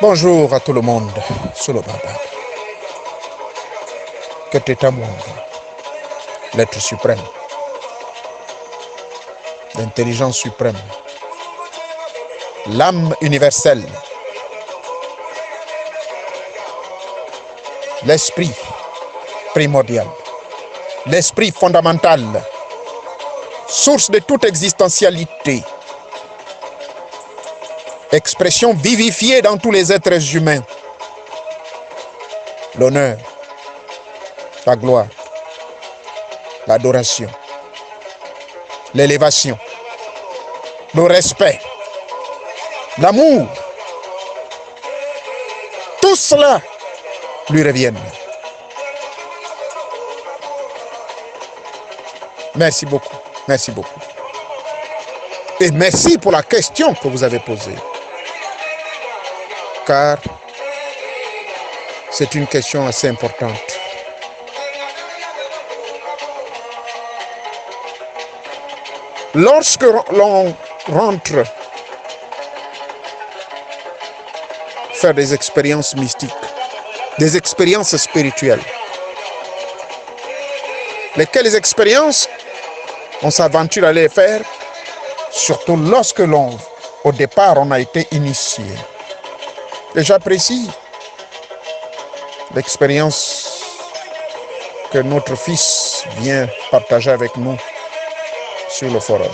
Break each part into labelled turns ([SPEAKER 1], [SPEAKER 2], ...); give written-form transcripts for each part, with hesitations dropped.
[SPEAKER 1] Bonjour à tout le monde sur le Baba. Que t'es monde, l'être suprême, l'intelligence suprême, l'âme universelle, l'esprit primordial, l'esprit fondamental, source de toute existentialité, expression vivifiée dans tous les êtres humains, l'honneur, la gloire, l'adoration, l'élévation, le respect, l'amour, tout cela lui reviennent. Merci beaucoup, merci beaucoup. Et merci pour la question que vous avez posée. Car c'est une question assez importante. Lorsque l'on rentre faire des expériences mystiques, des expériences spirituelles, lesquelles expériences on s'aventure à les faire, surtout lorsque au départ, on a été initié. Et j'apprécie l'expérience que notre fils vient partager avec nous sur le forum.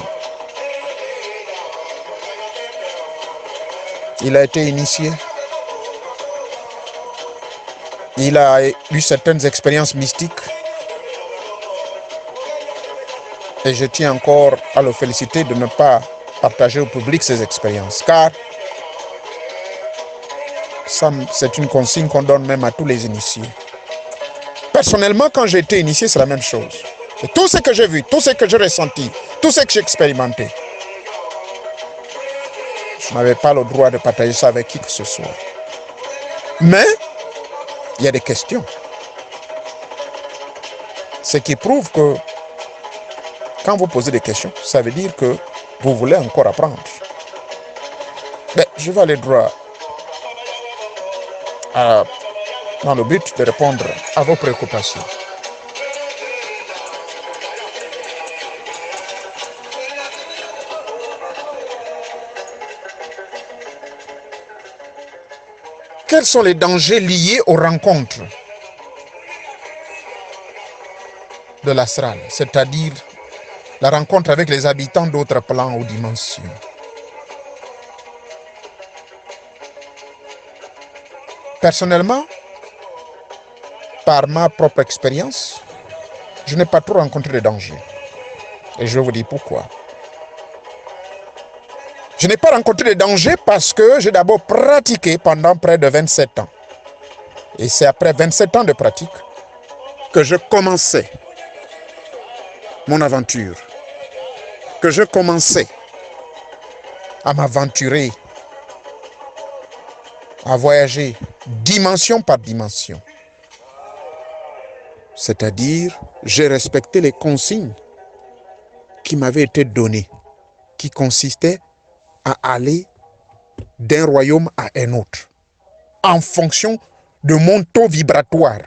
[SPEAKER 1] Il a été initié. Il a eu certaines expériences mystiques. Et je tiens encore à le féliciter de ne pas partager au public ces expériences. Car c'est une consigne qu'on donne même à tous les initiés. Personnellement, quand j'ai été initié, c'est la même chose. Et tout ce que j'ai vu, tout ce que j'ai ressenti, tout ce que j'ai expérimenté, je n'avais pas le droit de partager ça avec qui que ce soit. Mais, il y a des questions. Ce qui prouve que quand vous posez des questions, ça veut dire que vous voulez encore apprendre. Mais je vais aller droit dans le but de répondre à vos préoccupations. Quels sont les dangers liés aux rencontres de l'astral, c'est-à-dire la rencontre avec les habitants d'autres plans ou dimensions? Personnellement, par ma propre expérience, je n'ai pas trop rencontré de dangers. Et je vais vous dire pourquoi. Je n'ai pas rencontré de danger parce que j'ai d'abord pratiqué pendant près de 27 ans. Et c'est après 27 ans de pratique que je commençais mon aventure, que je commençais à m'aventurer, à voyager dimension par dimension. C'est-à-dire, j'ai respecté les consignes qui m'avaient été données, qui consistaient à aller d'un royaume à un autre, en fonction de mon taux vibratoire,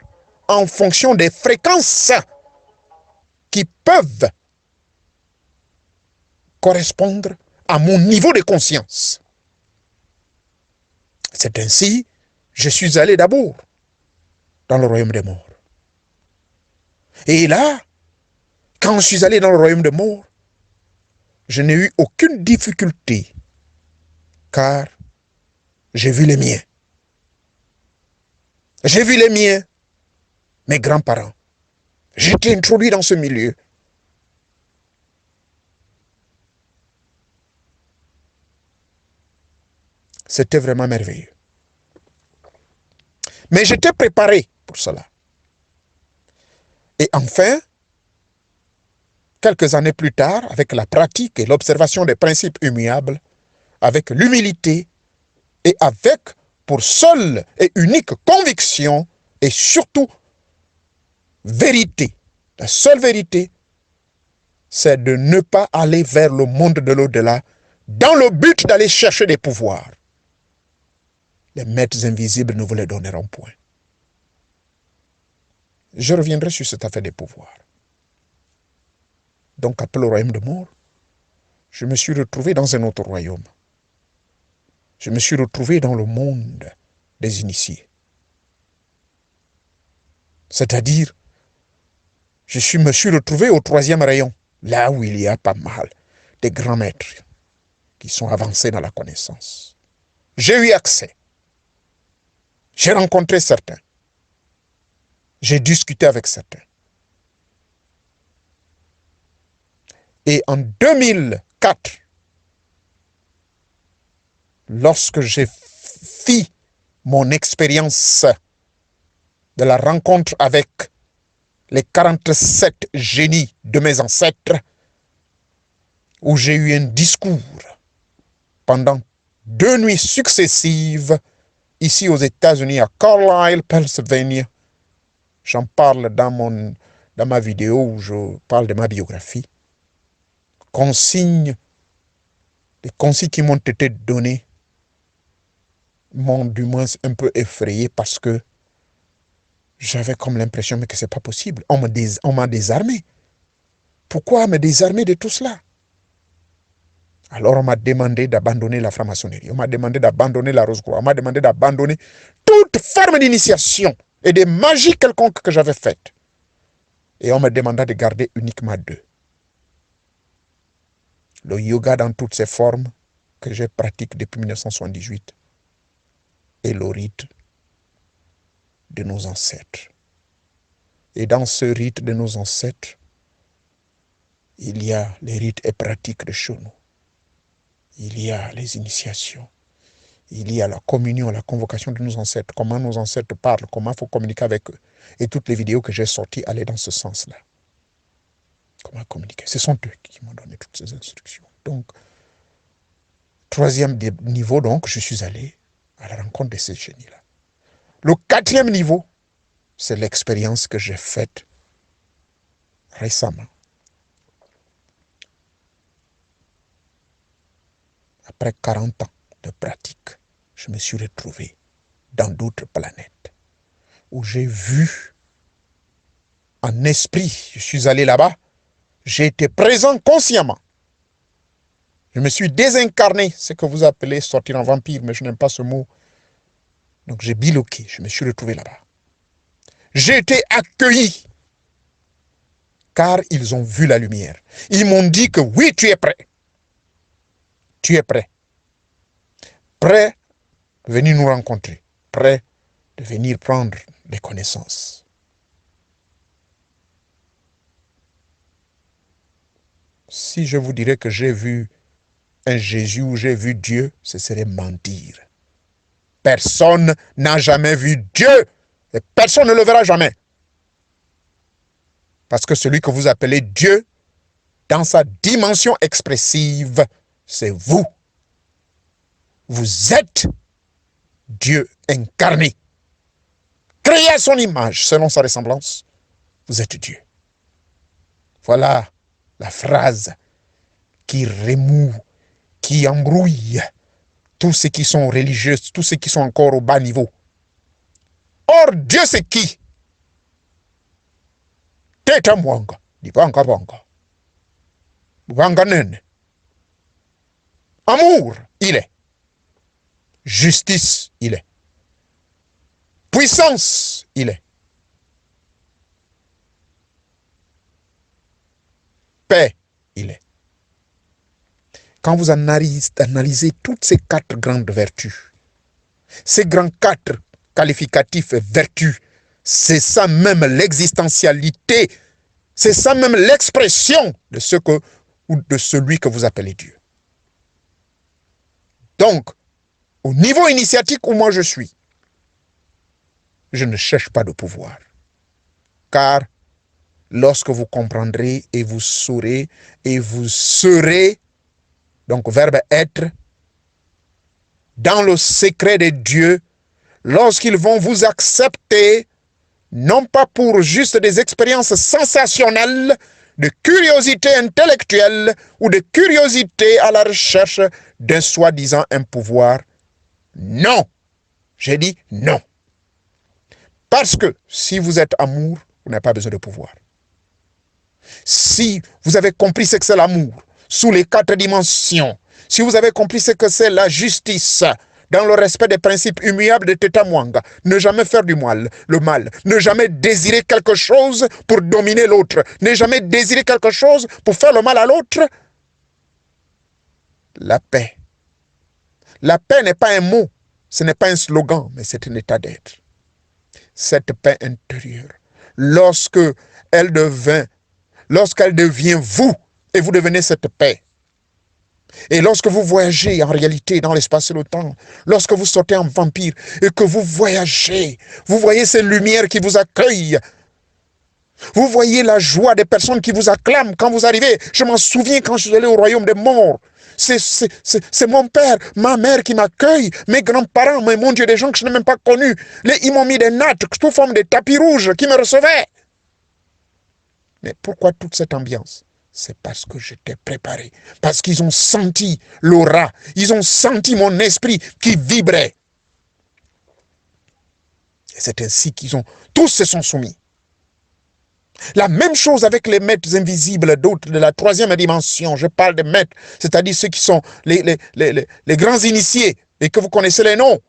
[SPEAKER 1] en fonction des fréquences qui peuvent correspondre à mon niveau de conscience. C'est ainsi, je suis allé d'abord dans le royaume des morts. Et là, quand je suis allé dans le royaume des morts, je n'ai eu aucune difficulté, car j'ai vu les miens. J'ai vu les miens, mes grands-parents. J'ai été introduit dans ce milieu. C'était vraiment merveilleux. Mais j'étais préparé pour cela. Et enfin, quelques années plus tard, avec la pratique et l'observation des principes immuables, avec l'humilité et avec pour seule et unique conviction et surtout vérité. La seule vérité, c'est de ne pas aller vers le monde de l'au-delà dans le but d'aller chercher des pouvoirs. Les maîtres invisibles ne vous les donneront point. Je reviendrai sur cette affaire des pouvoirs. Donc, après le royaume de mort, je me suis retrouvé dans un autre royaume. Je me suis retrouvé dans le monde des initiés. C'est-à-dire, me suis retrouvé au 3e rayon, là où il y a pas mal de grands maîtres qui sont avancés dans la connaissance. J'ai eu accès. J'ai rencontré certains. J'ai discuté avec certains. Et en 2004, lorsque j'ai fait mon expérience de la rencontre avec les 47 génies de mes ancêtres, où j'ai eu un discours pendant 2 nuits successives, ici aux États-Unis, à Carlisle, Pennsylvania. J'en parle dans ma vidéo où je parle de ma biographie. Les consignes qui m'ont été données m'ont du moins un peu effrayé parce que j'avais comme l'impression que ce n'est pas possible. On m'a désarmé. Pourquoi me désarmer de tout cela? Alors on m'a demandé d'abandonner la franc-maçonnerie, on m'a demandé d'abandonner la Rose-Croix, on m'a demandé d'abandonner toute forme d'initiation et de magie quelconque que j'avais faite. Et on me demanda de garder uniquement 2. Le yoga dans toutes ses formes que je pratique depuis 1978 et le rite de nos ancêtres. Et dans ce rite de nos ancêtres, il y a les rites et pratiques de chez nous. Il y a les initiations. Il y a la communion, la convocation de nos ancêtres, comment nos ancêtres parlent, comment il faut communiquer avec eux. Et toutes les vidéos que j'ai sorties allaient dans ce sens-là. Comment communiquer? Ce sont eux qui m'ont donné toutes ces instructions. Donc, 3e niveau, donc, je suis allé à la rencontre de ces génies-là. Le 4e niveau, c'est l'expérience que j'ai faite récemment. Après 40 ans de pratique, je me suis retrouvé dans d'autres planètes où j'ai vu en esprit, je suis allé là-bas, j'ai été présent consciemment. Je me suis désincarné, ce que vous appelez sortir en vampire, mais je n'aime pas ce mot. Donc j'ai biloqué, je me suis retrouvé là-bas. J'ai été accueilli, car ils ont vu la lumière. Ils m'ont dit que oui, tu es prêt. Tu es prêt. Prêt de venir nous rencontrer. Prêt de venir prendre des connaissances. Si je vous dirais que j'ai vu un Jésus ou j'ai vu Dieu, ce serait mentir. Personne n'a jamais vu Dieu et personne ne le verra jamais. Parce que celui que vous appelez Dieu, dans sa dimension expressive, c'est vous. Vous êtes Dieu incarné. Créé à son image, selon sa ressemblance, vous êtes Dieu. Voilà la phrase qui remoue, qui embrouille tous ceux qui sont religieux, tous ceux qui sont encore au bas niveau. Or, Dieu c'est qui? Teta mwanga, dibanga banga. Banga nene. Amour, il est. Justice, il est. Puissance, il est. Paix, il est. Quand vous analysez toutes ces 4 grandes vertus, ces grands 4 qualificatifs et vertus, c'est ça même l'existentialité, c'est ça même l'expression de de celui que vous appelez Dieu. Donc, au niveau initiatique où moi je suis, je ne cherche pas de pouvoir. Car lorsque vous comprendrez et vous saurez et vous serez, donc verbe être, dans le secret de Dieu, lorsqu'ils vont vous accepter, non pas pour juste des expériences sensationnelles, de curiosité intellectuelle ou de curiosité à la recherche d'un soi-disant un pouvoir. Non. J'ai dit non. Parce que si vous êtes amour, vous n'avez pas besoin de pouvoir. Si vous avez compris ce que c'est l'amour, sous les 4 dimensions, si vous avez compris ce que c'est la justice, dans le respect des principes immuables de Teta Mwanga, ne jamais faire du mal, ne jamais désirer quelque chose pour dominer l'autre, ne jamais désirer quelque chose pour faire le mal à l'autre, la paix. La paix n'est pas un mot, ce n'est pas un slogan, mais c'est un état d'être. Cette paix intérieure, lorsqu'elle devient vous, et vous devenez cette paix. Et lorsque vous voyagez en réalité dans l'espace et le temps, lorsque vous sortez en vampire et que vous voyagez, vous voyez ces lumières qui vous accueillent. Vous voyez la joie des personnes qui vous acclament quand vous arrivez. Je m'en souviens quand je suis allé au royaume des morts. C'est mon père, ma mère qui m'accueille, mes grands-parents, mais mon Dieu, des gens que je n'ai même pas connus. Ils m'ont mis des nattes sous forme de tapis rouges qui me recevaient. Mais pourquoi toute cette ambiance? C'est parce que j'étais préparé. Parce qu'ils ont senti l'aura. Ils ont senti mon esprit qui vibrait. Et c'est ainsi tous se sont soumis. La même chose avec les maîtres invisibles d'autres de la 3e dimension. Je parle de maîtres, c'est-à-dire ceux qui sont les grands initiés et que vous connaissez les noms.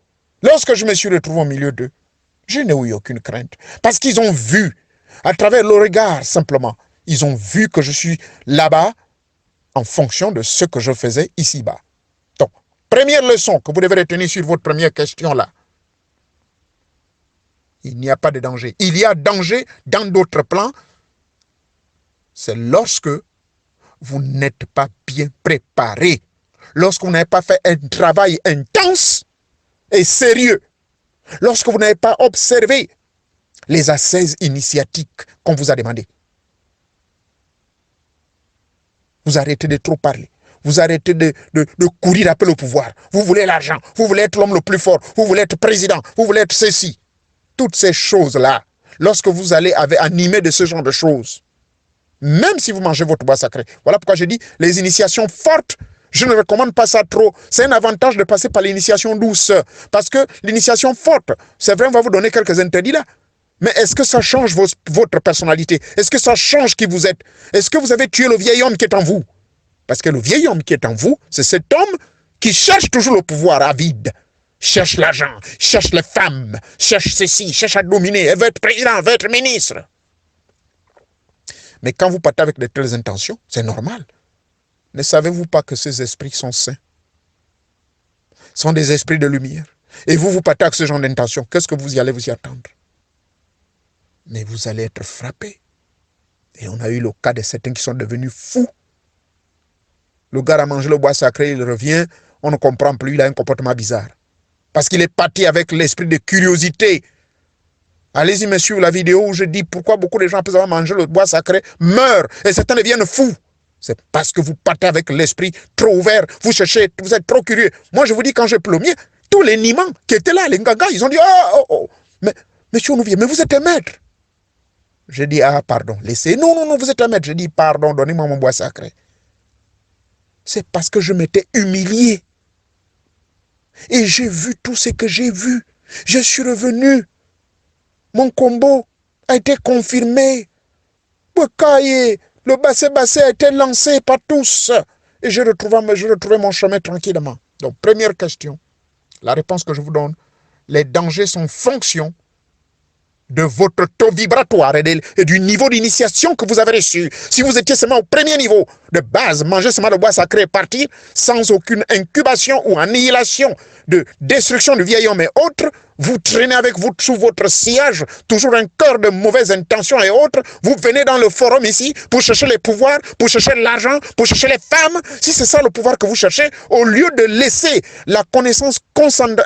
[SPEAKER 1] Lorsque je me suis retrouvé au milieu d'eux, je n'ai eu aucune crainte. Parce qu'ils ont vu, à travers le regard simplement, ils ont vu que je suis là-bas en fonction de ce que je faisais ici-bas. Donc, première leçon que vous devez retenir sur votre première question là. Il n'y a pas de danger. Il y a danger dans d'autres plans. C'est lorsque vous n'êtes pas bien préparé. Lorsque vous n'avez pas fait un travail intense et sérieux. Lorsque vous n'avez pas observé les assaises initiatiques qu'on vous a demandé. Vous arrêtez de trop parler. Vous arrêtez de courir après le pouvoir. Vous voulez l'argent. Vous voulez être l'homme le plus fort. Vous voulez être président. Vous voulez être ceci. Toutes ces choses-là, lorsque vous allez animer de ce genre de choses, même si vous mangez votre bois sacré. Voilà pourquoi je dis, les initiations fortes, je ne recommande pas ça trop. C'est un avantage de passer par l'initiation douce. Parce que l'initiation forte, c'est vrai, on va vous donner quelques interdits là. Mais est-ce que ça change votre personnalité? Est-ce que ça change qui vous êtes? Est-ce que vous avez tué le vieil homme qui est en vous? Parce que le vieil homme qui est en vous, c'est cet homme qui cherche toujours le pouvoir avide. Cherche l'argent, cherche les femmes, cherche ceci, cherche à dominer. Elle veut être président, elle veut être ministre. Mais quand vous partez avec de telles intentions, c'est normal. Ne savez-vous pas que ces esprits sont saints? Sont des esprits de lumière. Et vous partez avec ce genre d'intention. Qu'est-ce que vous y allez vous y attendre? Mais vous allez être frappé. Et on a eu le cas de certains qui sont devenus fous. Le gars a mangé le bois sacré, il revient, on ne comprend plus, il a un comportement bizarre. Parce qu'il est parti avec l'esprit de curiosité. Allez-y, monsieur, la vidéo où je dis pourquoi beaucoup de gens, après avoir mangé le bois sacré, meurent et certains deviennent fous. C'est parce que vous partez avec l'esprit trop ouvert, vous cherchez, vous êtes trop curieux. Moi, je vous dis, quand j'ai plombier, tous les nimans qui étaient là, les ngagas, ils ont dit, oh. Mais, monsieur Nouvier, mais vous êtes un maître. Je dis, ah, pardon, laissez. Non, vous êtes un maître. Je dis, pardon, donnez-moi mon bois sacré. C'est parce que je m'étais humilié. Et j'ai vu tout ce que j'ai vu. Je suis revenu. Mon combo a été confirmé. Le basset a été lancé par tous. Et je retrouvais mon chemin tranquillement. Donc, première question. La réponse que je vous donne. Les dangers sont fonction de votre taux vibratoire et du niveau d'initiation que vous avez reçu. Si vous étiez seulement au premier niveau de base, manger seulement le bois sacré et partir sans aucune incubation ou annihilation de destruction du vieil homme et autres, vous traînez avec vous sous votre sillage, toujours un cœur de mauvaises intentions et autres, vous venez dans le forum ici pour chercher les pouvoirs, pour chercher l'argent, pour chercher les femmes. Si c'est ça le pouvoir que vous cherchez, au lieu de laisser la connaissance connaissante,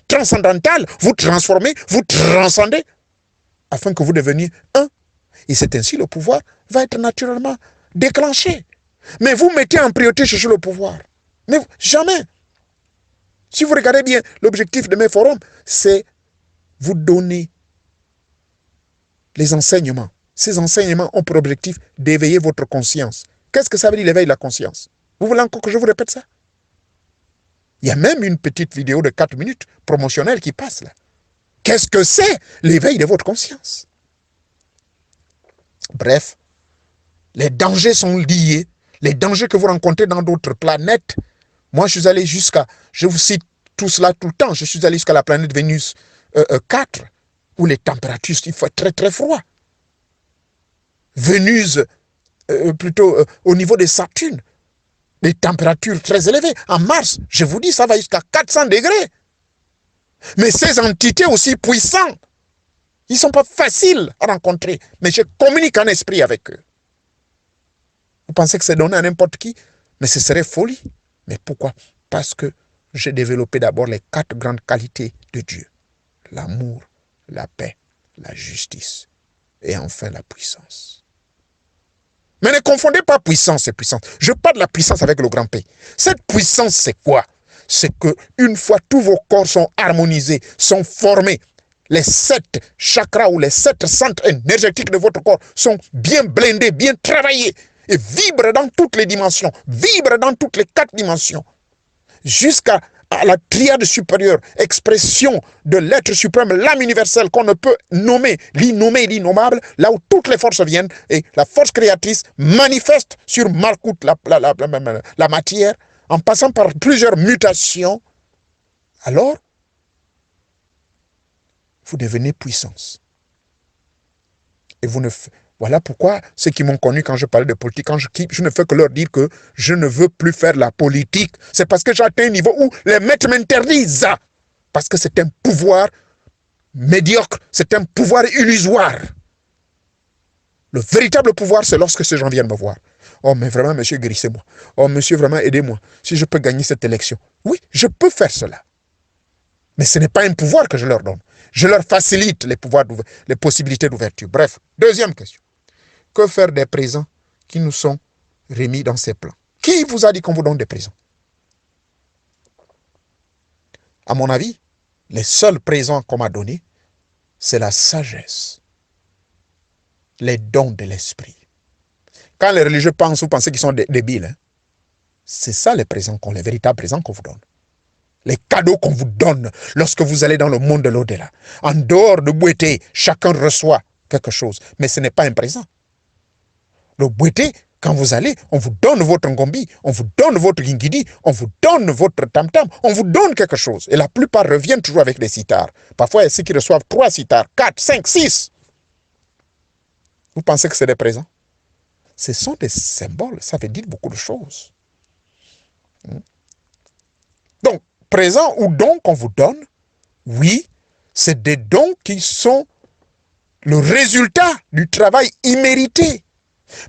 [SPEAKER 1] transcendantale, vous transformez, vous transcendez, afin que vous deveniez un. Et c'est ainsi le pouvoir va être naturellement déclenché. Mais vous mettez en priorité chercher le pouvoir. Mais jamais. Si vous regardez bien, l'objectif de mes forums, c'est vous donner les enseignements Ces enseignements ont pour objectif d'éveiller votre conscience. Qu'est-ce que ça veut dire l'éveil de la conscience? Vous voulez encore que je vous répète ça? Il y a même une petite vidéo de 4 minutes promotionnelle qui passe là. Qu'est-ce que c'est l'éveil de votre conscience? Bref, les dangers sont liés. Les dangers que vous rencontrez dans d'autres planètes. Moi, je suis allé jusqu'à, je vous cite tout cela tout le temps, je suis allé jusqu'à la planète Vénus 4, où les températures, il fait très très froid. Vénus, au niveau de Saturne, des températures très élevées. En Mars, je vous dis, ça va jusqu'à 400 degrés. Mais ces entités aussi puissantes, ils ne sont pas faciles à rencontrer. Mais je communique en esprit avec eux. Vous pensez que c'est donné à n'importe qui? Mais ce serait folie. Mais pourquoi? Parce que j'ai développé d'abord les 4 grandes qualités de Dieu. L'amour, la paix, la justice et enfin la puissance. Mais ne confondez pas puissance et puissance. Je parle de la puissance avec le grand P. Cette puissance, c'est quoi? C'est que une fois tous vos corps sont harmonisés, sont formés, les 7 chakras ou les 7 centres énergétiques de votre corps sont bien blindés, bien travaillés et vibrent dans toutes les dimensions, vibrent dans toutes les 4 dimensions, jusqu'à la triade supérieure, expression de l'être suprême, l'âme universelle qu'on ne peut nommer, l'innommé et l'innommable, là où toutes les forces viennent et la force créatrice manifeste sur Malkout la matière, en passant par plusieurs mutations. Alors, vous devenez puissance. Et vous ne... Voilà pourquoi ceux qui m'ont connu quand je parlais de politique, quand je ne fais que leur dire que je ne veux plus faire la politique. C'est parce que j'ai atteint un niveau où les maîtres m'interdisent. Parce que c'est un pouvoir médiocre, c'est un pouvoir illusoire. Le véritable pouvoir, c'est lorsque ces gens viennent me voir. Oh, mais vraiment, monsieur, guérissez-moi. Oh, monsieur, vraiment, aidez-moi. Si je peux gagner cette élection. Oui, je peux faire cela. Mais ce n'est pas un pouvoir que je leur donne. Je leur facilite les possibilités d'ouverture. Bref, deuxième question. Que faire des présents qui nous sont remis dans ces plans? Qui vous a dit qu'on vous donne des présents? À mon avis, les seuls présents qu'on m'a donnés, c'est la sagesse, les dons de l'esprit. Quand les religieux pensent, vous pensez qu'ils sont débiles. Hein? C'est ça les véritables présents qu'on vous donne. Les cadeaux qu'on vous donne lorsque vous allez dans le monde de l'au-delà. En dehors de Bouété, chacun reçoit quelque chose. Mais ce n'est pas un présent. Le Bouété, quand vous allez, on vous donne votre ngombi, on vous donne votre lingidi, on vous donne votre tam-tam, on vous donne quelque chose. Et la plupart reviennent toujours avec des sitars. Parfois, il y a ceux qui reçoivent 3 sitars, 4, 5, 6. Vous pensez que c'est des présents? Ce sont des symboles, ça veut dire beaucoup de choses. Donc, présents ou dons qu'on vous donne, oui, c'est des dons qui sont le résultat du travail immérité.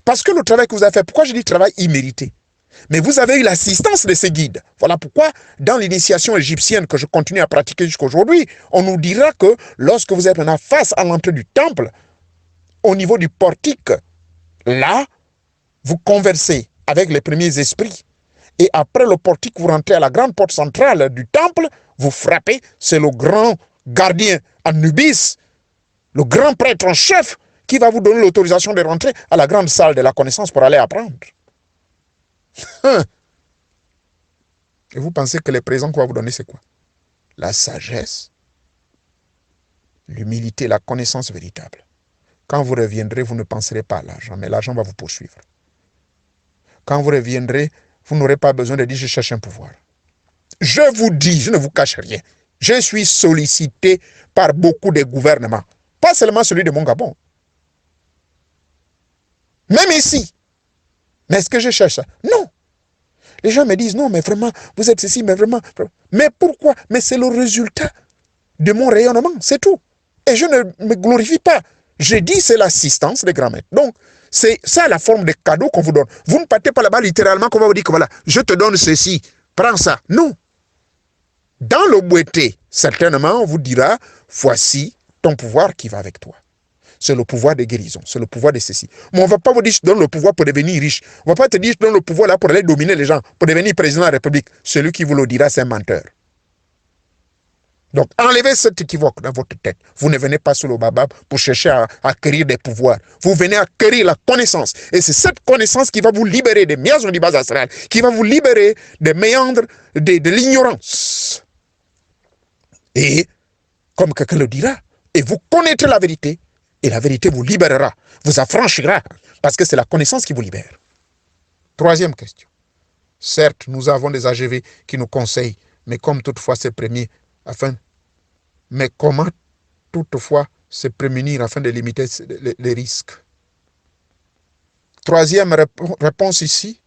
[SPEAKER 1] Parce que le travail que vous avez fait, pourquoi je dis travail immérité? Mais vous avez eu l'assistance de ces guides. Voilà pourquoi, dans l'initiation égyptienne que je continue à pratiquer jusqu'à aujourd'hui, on nous dira que lorsque vous êtes maintenant face à l'entrée du temple, au niveau du portique, là, vous conversez avec les premiers esprits. Et après le portique, vous rentrez à la grande porte centrale du temple, vous frappez, c'est le grand gardien Anubis, le grand prêtre en chef, qui va vous donner l'autorisation de rentrer à la grande salle de la connaissance pour aller apprendre. Et vous pensez que les présents qu'on va vous donner, c'est quoi? La sagesse, l'humilité, la connaissance véritable. Quand vous reviendrez, vous ne penserez pas à l'argent, mais l'argent va vous poursuivre. Quand vous reviendrez, vous n'aurez pas besoin de dire « je cherche un pouvoir ». Je vous dis, je ne vous cache rien. Je suis sollicité par beaucoup de gouvernements. Pas seulement celui de mon Gabon. Même ici. Mais est-ce que je cherche ça? Non. Les gens me disent, non, mais vraiment, vous êtes ici, mais vraiment. Mais pourquoi? Mais c'est le résultat de mon rayonnement, c'est tout. Et je ne me glorifie pas. Je dis, c'est l'assistance des grands maîtres. Donc, c'est ça la forme de cadeau qu'on vous donne. Vous ne partez pas là-bas littéralement qu'on va vous dire que voilà, je te donne ceci, prends ça. Non. Dans le Bouété, certainement, on vous dira, voici ton pouvoir qui va avec toi. C'est le pouvoir de guérison, c'est le pouvoir de ceci. Mais on ne va pas vous dire, je donne le pouvoir pour devenir riche. On ne va pas te dire, je donne le pouvoir là pour aller dominer les gens, pour devenir président de la République. Celui qui vous le dira, c'est un menteur. Donc, enlevez cet équivoque dans votre tête. Vous ne venez pas sur le babab pour chercher à acquérir des pouvoirs. Vous venez acquérir la connaissance. Et c'est cette connaissance qui va vous libérer des miasmes du bas astral, qui va vous libérer des méandres de l'ignorance. Et, comme quelqu'un le dira, et vous connaîtrez la vérité, et la vérité vous libérera, vous affranchira, parce que c'est la connaissance qui vous libère. Troisième question. Certes, nous avons des AGV qui nous conseillent, mais comme toutefois c'est premier, mais comment toutefois se prémunir afin de limiter les risques? Troisième réponse ici,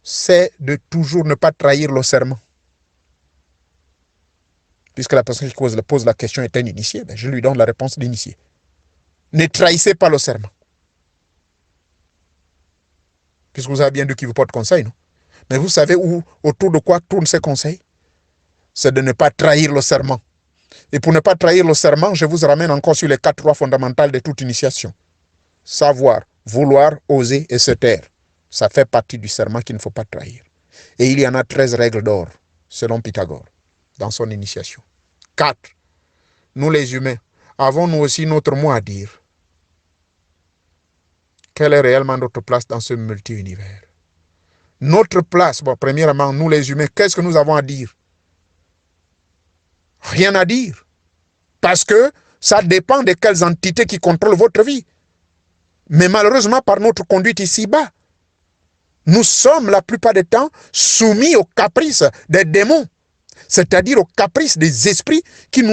[SPEAKER 1] c'est de toujours ne pas trahir le serment. Puisque la personne qui pose la question est un initié, ben je lui donne la réponse d'initié. Ne trahissez pas le serment. Puisque vous avez bien dit qu'il vous porte conseil, non? Mais vous savez autour de quoi tournent ces conseils? C'est de ne pas trahir le serment. Et pour ne pas trahir le serment, je vous ramène encore sur les 4 lois fondamentales de toute initiation. Savoir, vouloir, oser et se taire. Ça fait partie du serment qu'il ne faut pas trahir. Et il y en a 13 règles d'or, selon Pythagore, dans son initiation. 4. Nous les humains, avons-nous aussi notre mot à dire? Quelle est réellement notre place dans ce multi-univers? Notre place, bon, premièrement, nous les humains, qu'est-ce que nous avons à dire? Rien à dire. Parce que ça dépend de quelles entités qui contrôlent votre vie. Mais malheureusement, par notre conduite ici-bas, nous sommes la plupart du temps soumis aux caprices des démons, c'est-à-dire aux caprices des esprits qui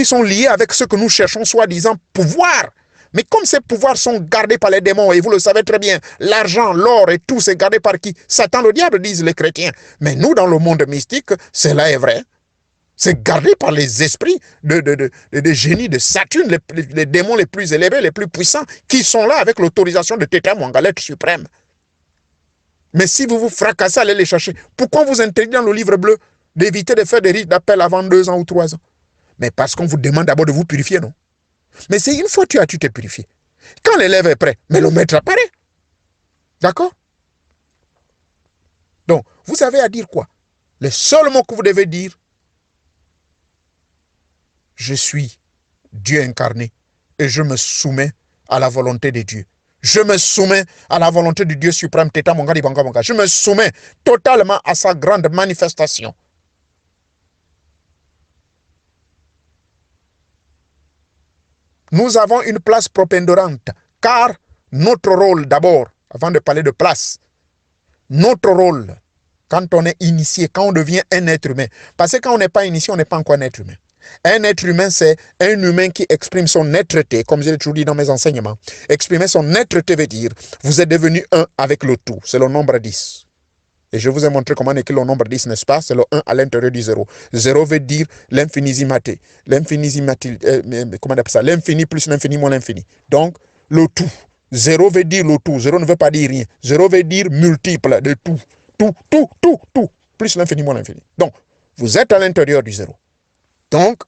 [SPEAKER 1] sont liés avec ce que nous cherchons, soi-disant pouvoir. Mais comme ces pouvoirs sont gardés par les démons, et vous le savez très bien, l'argent, l'or et tout, c'est gardé par qui? Satan, le diable, disent les chrétiens. Mais nous, dans le monde mystique, cela est vrai. C'est gardé par les esprits de génies de Saturne, les démons les plus élevés, les plus puissants, qui sont là avec l'autorisation de Theta Mwanga, l'être suprême. Mais si vous vous fracassez à aller les chercher, pourquoi vous interdit dans le livre bleu d'éviter de faire des rites d'appel avant 2 ans ou 3 ans? Mais parce qu'on vous demande d'abord de vous purifier, non? Mais c'est une fois tu t'es purifié. Quand l'élève est prêt, mais le maître apparaît. D'accord? Donc, vous avez à dire quoi? Le seul mot que vous devez dire, je suis Dieu incarné et je me soumets à la volonté de Dieu. Je me soumets à la volonté du Dieu suprême, Teta Mwanga Libanga Mwanga. Je me soumets totalement à sa grande manifestation. Nous avons une place propendérante, car notre rôle d'abord, avant de parler de place, notre rôle, quand on est initié, quand on devient un être humain, parce que quand on n'est pas initié, on n'est pas encore un être humain. Un être humain, c'est un humain qui exprime son être-té, comme je l'ai toujours dit dans mes enseignements. Exprimer son être-té veut dire, vous êtes devenu un avec le tout, c'est le nombre 10. Et je vous ai montré comment écrire le nombre 10, n'est-ce pas? C'est le 1 à l'intérieur du 0. 0 veut dire l'infinisimaté. L'infinisimaté, comment on appelle ça? L'infini plus l'infini moins l'infini. Donc, le tout. 0 veut dire le tout. 0 ne veut pas dire rien. 0 veut dire multiple de tout. Tout. Plus l'infini moins l'infini. Donc, vous êtes à l'intérieur du 0. Donc,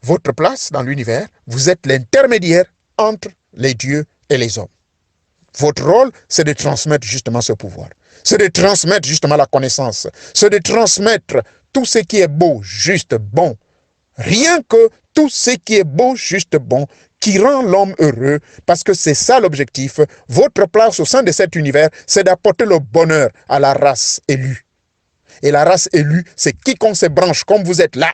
[SPEAKER 1] votre place dans l'univers, vous êtes l'intermédiaire entre les dieux et les hommes. Votre rôle, c'est de transmettre justement ce pouvoir. C'est de transmettre justement la connaissance. C'est de transmettre tout ce qui est beau, juste, bon. Rien que tout ce qui est beau, juste, bon, qui rend l'homme heureux, parce que c'est ça l'objectif. Votre place au sein de cet univers, c'est d'apporter le bonheur à la race élue. Et la race élue, c'est quiconque se branche, comme vous êtes là.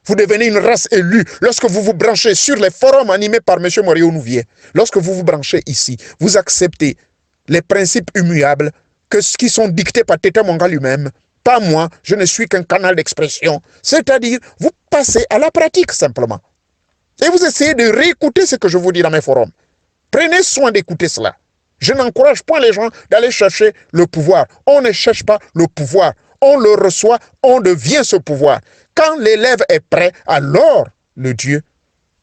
[SPEAKER 1] Vous devenez une race élue lorsque vous vous branchez sur les forums animés par M. Morio Nouvier. Lorsque vous vous branchez ici, vous acceptez les principes immuables qui sont dictés par Teta Mwanga lui-même. Pas moi, je ne suis qu'un canal d'expression. C'est-à-dire, vous passez à la pratique simplement. Et vous essayez de réécouter ce que je vous dis dans mes forums. Prenez soin d'écouter cela. Je n'encourage pas les gens d'aller chercher le pouvoir. On ne cherche pas le pouvoir. On le reçoit, on devient ce pouvoir. Quand l'élève est prêt, alors le Dieu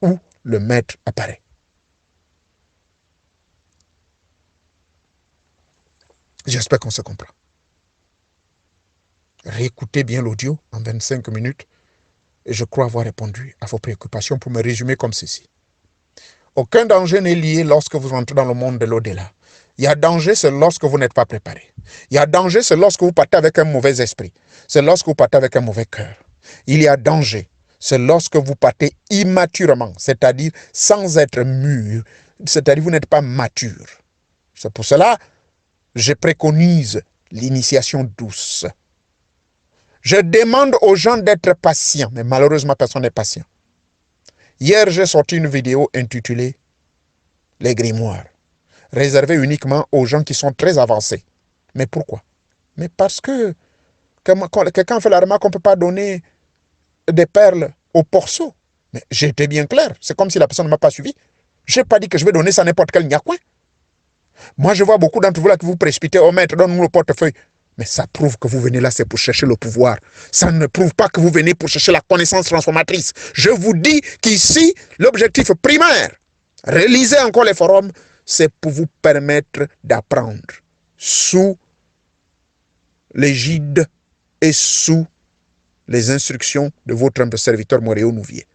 [SPEAKER 1] ou le maître apparaît. J'espère qu'on se comprend. Réécoutez bien l'audio en 25 minutes et je crois avoir répondu à vos préoccupations pour me résumer comme ceci. Aucun danger n'est lié lorsque vous entrez dans le monde de l'au-delà. Il y a danger, c'est lorsque vous n'êtes pas préparé. Il y a danger, c'est lorsque vous partez avec un mauvais esprit. C'est lorsque vous partez avec un mauvais cœur. Il y a danger, c'est lorsque vous partez immaturement, c'est-à-dire sans être mûr, c'est-à-dire vous n'êtes pas mature. C'est pour cela que je préconise l'initiation douce. Je demande aux gens d'être patients, mais malheureusement, personne n'est patient. Hier, j'ai sorti une vidéo intitulée « Les grimoires », réservée uniquement aux gens qui sont très avancés. Mais pourquoi? Mais parce que quand quelqu'un fait la remarque qu'on ne peut pas donner des perles au porceau. Mais j'ai été bien clair, c'est comme si la personne ne m'a pas suivi. Je n'ai pas dit que je vais donner ça à n'importe quel niacoin. Moi, je vois beaucoup d'entre vous là qui vous précipitez, oh maître, donne-nous le portefeuille. Mais ça prouve que vous venez là, c'est pour chercher le pouvoir. Ça ne prouve pas que vous venez pour chercher la connaissance transformatrice. Je vous dis qu'ici, l'objectif primaire, réalisez encore les forums, c'est pour vous permettre d'apprendre sous l'égide et sous les instructions de votre humble serviteur Moréo Nouvier.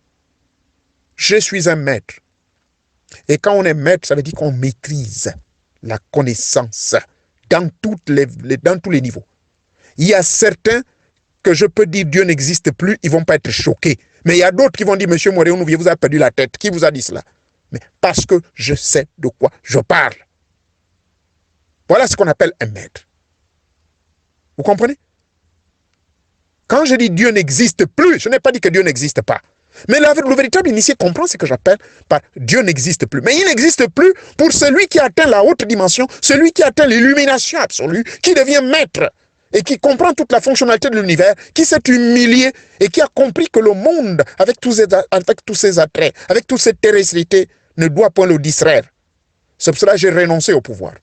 [SPEAKER 1] Je suis un maître. Et quand on est maître, ça veut dire qu'on maîtrise la connaissance dans tous les niveaux. Il y a certains que je peux dire Dieu n'existe plus, ils ne vont pas être choqués. Mais il y a d'autres qui vont dire, Monsieur Moréo Nouvier, vous avez perdu la tête. Qui vous a dit cela? Mais parce que je sais de quoi je parle. Voilà ce qu'on appelle un maître. Vous comprenez? Quand je dis Dieu n'existe plus, je n'ai pas dit que Dieu n'existe pas. Mais le véritable initié comprend ce que j'appelle par Dieu n'existe plus. Mais il n'existe plus pour celui qui atteint la haute dimension, celui qui atteint l'illumination absolue, qui devient maître et qui comprend toute la fonctionnalité de l'univers, qui s'est humilié et qui a compris que le monde, avec tous ses attraits, avec toute cette terrestrité, ne doit point le distraire. C'est pour cela que j'ai renoncé au pouvoir.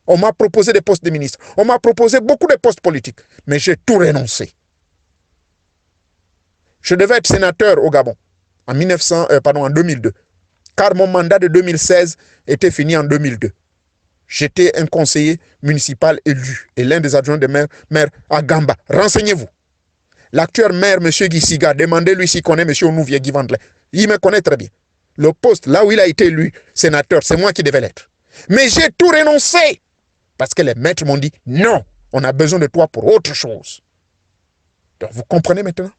[SPEAKER 1] On m'a proposé des postes de ministre, on m'a proposé beaucoup de postes politiques, mais j'ai tout renoncé. Je devais être sénateur au Gabon en 2002, car mon mandat de 2016 était fini en 2002. J'étais un conseiller municipal élu et l'un des adjoints de maire à Gamba. Renseignez-vous. L'actuel maire, M. Gissiga, demandez-lui s'il connaît M. Onouvier Guy Vandley. Il me connaît très bien. Le poste, là où il a été élu sénateur, c'est moi qui devais l'être. Mais j'ai tout renoncé parce que les maîtres m'ont dit non, on a besoin de toi pour autre chose. Donc, vous comprenez maintenant?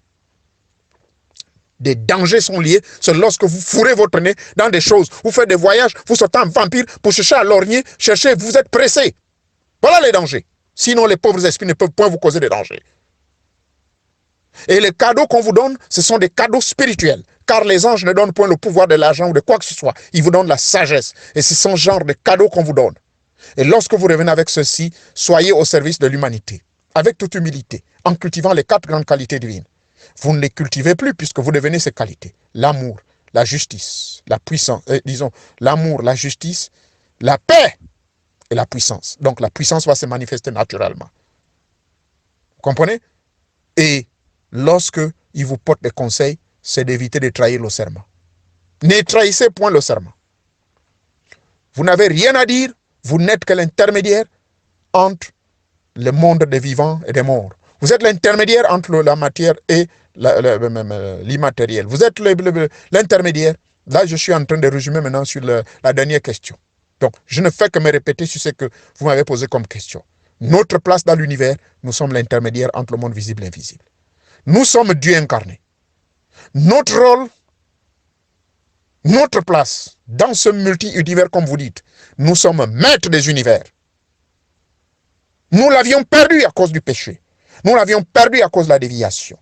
[SPEAKER 1] Des dangers sont liés, c'est lorsque vous fourrez votre nez dans des choses, vous faites des voyages, vous sortez en vampire pour chercher à lorgner, vous êtes pressé. Voilà les dangers. Sinon, les pauvres esprits ne peuvent point vous causer de dangers. Et les cadeaux qu'on vous donne, ce sont des cadeaux spirituels. Car les anges ne donnent point le pouvoir de l'argent ou de quoi que ce soit. Ils vous donnent la sagesse. Et c'est ce genre de cadeaux qu'on vous donne. Et lorsque vous revenez avec ceci, soyez au service de l'humanité. Avec toute humilité, en cultivant les 4 grandes qualités divines. Vous ne les cultivez plus puisque vous devenez ces qualités. L'amour, la justice, la puissance, disons, l'amour, la justice, la paix et la puissance. Donc la puissance va se manifester naturellement. Vous comprenez? Et lorsque il vous porte des conseils, c'est d'éviter de trahir le serment. Ne trahissez point le serment. Vous n'avez rien à dire, vous n'êtes que l'intermédiaire entre le monde des vivants et des morts. Vous êtes l'intermédiaire entre la matière et l'immatériel. Vous êtes l'intermédiaire. Là, je suis en train de résumer maintenant sur la dernière question. Donc, je ne fais que me répéter sur ce que vous m'avez posé comme question. Notre place dans l'univers, nous sommes l'intermédiaire entre le monde visible et invisible. Nous sommes Dieu incarné. Notre rôle, notre place dans ce multi-univers, comme vous dites, nous sommes maîtres des univers. Nous l'avions perdu à cause du péché. Nous l'avions perdu à cause de la déviation.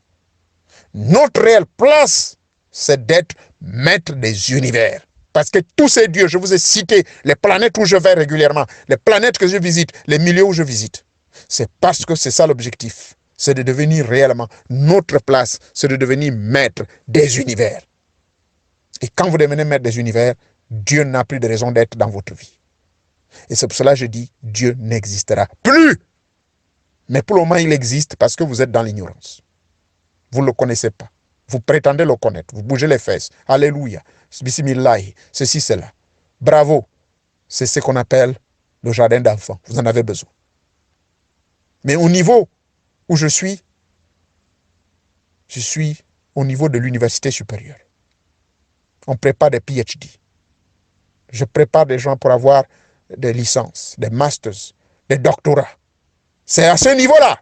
[SPEAKER 1] Notre réelle place, c'est d'être maître des univers. Parce que tous ces dieux, je vous ai cité les planètes où je vais régulièrement, les planètes que je visite, les milieux où je visite. C'est parce que c'est ça l'objectif. C'est de devenir réellement notre place, c'est de devenir maître des univers. Et quand vous devenez maître des univers, Dieu n'a plus de raison d'être dans votre vie. Et c'est pour cela que je dis, Dieu n'existera plus. Mais pour le moment, il existe parce que vous êtes dans l'ignorance. Vous ne le connaissez pas. Vous prétendez le connaître. Vous bougez les fesses. Alléluia. Bismillahi. Ceci, cela. Bravo. C'est ce qu'on appelle le jardin d'enfants. Vous en avez besoin. Mais au niveau où je suis au niveau de l'université supérieure. On prépare des PhD. Je prépare des gens pour avoir des licences, des masters, des doctorats. C'est à ce niveau-là.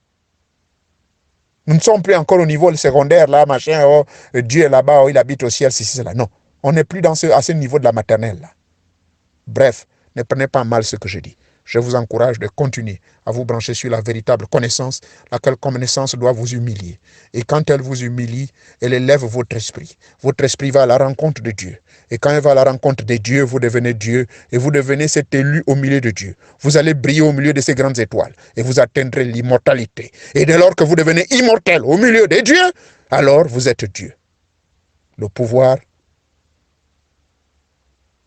[SPEAKER 1] Nous ne sommes plus encore au niveau secondaire, là, machin, oh, Dieu est là-bas, oh, il habite au ciel, ceci, cela. Non, on n'est plus à ce niveau de la maternelle, là. Bref, ne prenez pas mal ce que je dis. Je vous encourage de continuer à vous brancher sur la véritable connaissance, laquelle connaissance doit vous humilier. Et quand elle vous humilie, elle élève votre esprit. Votre esprit va à la rencontre de Dieu. Et quand elle va à la rencontre de Dieu, vous devenez Dieu et vous devenez cet élu au milieu de Dieu. Vous allez briller au milieu de ces grandes étoiles et vous atteindrez l'immortalité. Et dès lors que vous devenez immortel au milieu des dieux, alors vous êtes Dieu. Le pouvoir,